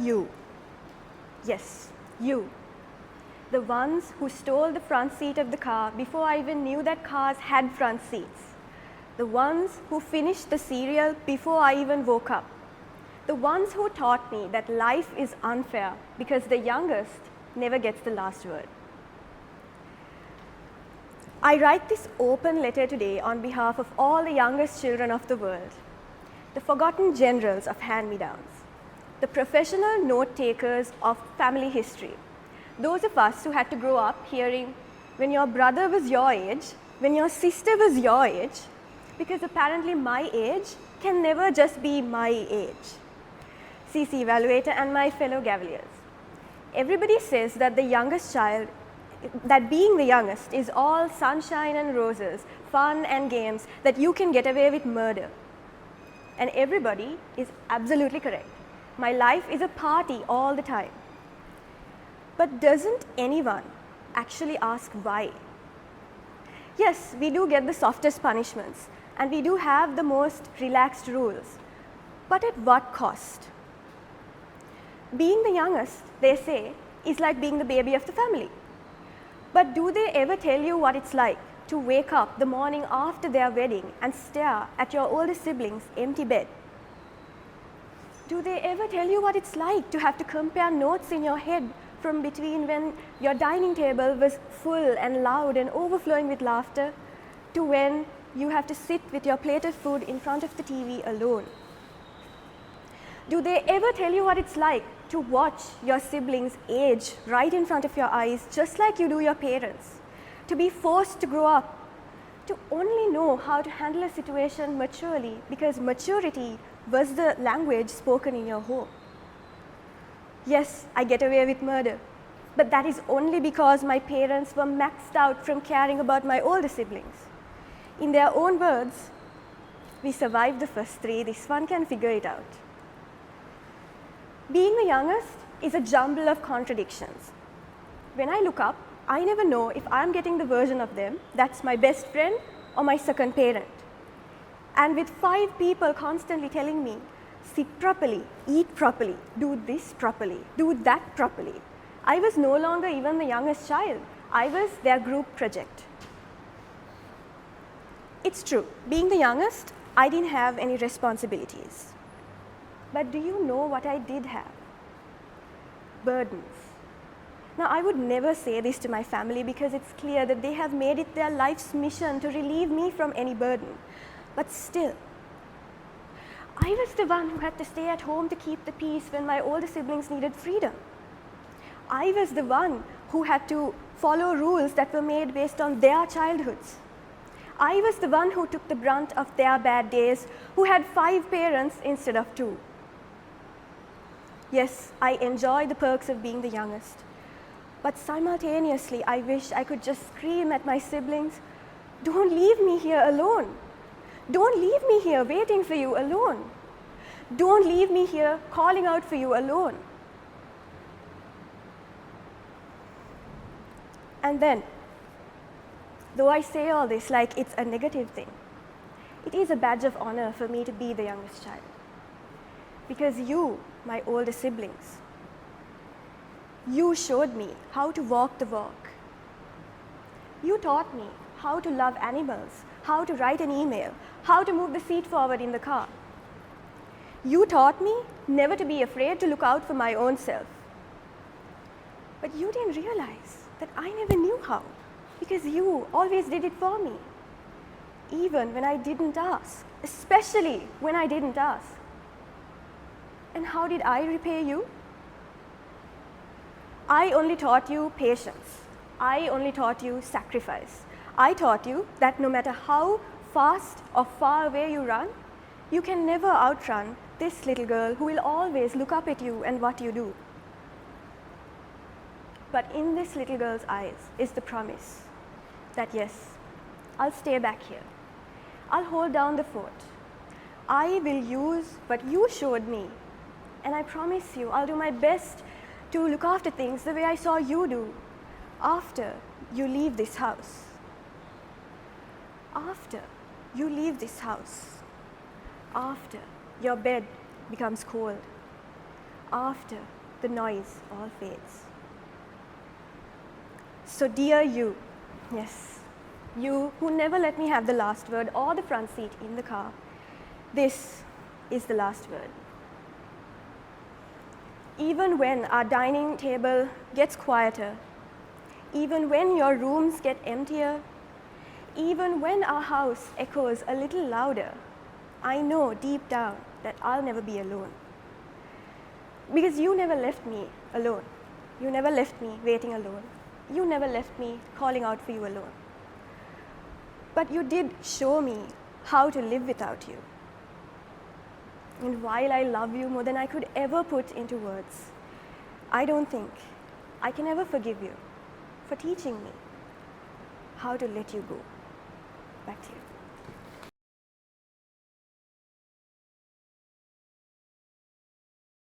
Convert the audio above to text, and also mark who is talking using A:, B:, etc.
A: you. Yes, you. The ones who stole the front seat of the car before I even knew that cars had front seats. The ones who finished the cereal before I even woke up. The ones who taught me that life is unfair because the youngest never gets the last word. I write this open letter today on behalf of all the youngest children of the world, the forgotten generals of hand-me-downs, the professional note-takers of family history, those of us who had to grow up hearing, when your brother was your age, when your sister was your age, because apparently my age can never just be my age. CC evaluator and my fellow Gavaliers. Everybody says that the youngest child, that being the youngest is all sunshine and roses, fun and games, that you can get away with murder. And everybody is absolutely correct. My life is a party all the time. But doesn't anyone actually ask why? Yes, we do get the softest punishments, and we do have the most relaxed rules. But at what cost? Being the youngest, they say, is like being the baby of the family. But do they ever tell you what it's like to wake up the morning after their wedding and stare at your older siblings' empty bed? Do they ever tell you what it's like to have to compare notes in your head from between when your dining table was full and loud and overflowing with laughter to when you have to sit with your plate of food in front of the TV alone? Do they ever tell you what it's like to watch your siblings age right in front of your eyes, just like you do your parents? To be forced to grow up, to only know how to handle a situation maturely because maturity was the language spoken in your home. Yes, I get away with murder, but that is only because my parents were maxed out from caring about my older siblings. In their own words, we survived the first three, this one can figure it out. Being the youngest is a jumble of contradictions. When I look up, I never know if I'm getting the version of them that's my best friend or my second parent. And with 5 people constantly telling me, sit properly, eat properly, do this properly, do that properly, I was no longer even the youngest child. I was their group project. It's true, being the youngest, I didn't have any responsibilities. But do you know what I did have? Burdens. Now, I would never say this to my family because it's clear that they have made it their life's mission to relieve me from any burden. But still, I was the one who had to stay at home to keep the peace when my older siblings needed freedom. I was the one who had to follow rules that were made based on their childhoods. I was the one who took the brunt of their bad days, who had 5 parents instead of 2. Yes, I enjoy the perks of being the youngest. But simultaneously, I wish I could just scream at my siblings, don't leave me here alone. Don't leave me here waiting for you alone. Don't leave me here calling out for you alone. And then, though I say all this like it's a negative thing, it is a badge of honor for me to be the youngest child. Because you, my older siblings, you showed me how to walk the walk. You taught me how to love animals, how to write an email, how to move the seat forward in the car. You taught me never to be afraid to look out for my own self. But you didn't realize that I never knew how, because you always did it for me, even when I didn't ask, especially when I didn't ask. And how did I repay you? I only taught you patience. I only taught you sacrifice. I taught you that no matter how fast or far away you run, you can never outrun this little girl who will always look up at you and what you do. But in this little girl's eyes is the promise that yes, I'll stay back here. I'll hold down the fort. I will use what you showed me, and I promise you I'll do my best to look after things the way I saw you do after you leave this house. After you leave this house. After your bed becomes cold. After the noise all fades. So dear you, yes, you who never let me have the last word or the front seat in the car, this is the last word. Even when our dining table gets quieter, even when your rooms get emptier, even when our house echoes a little louder, I know deep down that I'll never be alone. Because you never left me alone. You never left me waiting alone. You never left me calling out for you alone. But you did show me how to live without you. And while I love you more than I could ever put into words, I don't think I can ever forgive you for teaching me how to let you go. Back to you.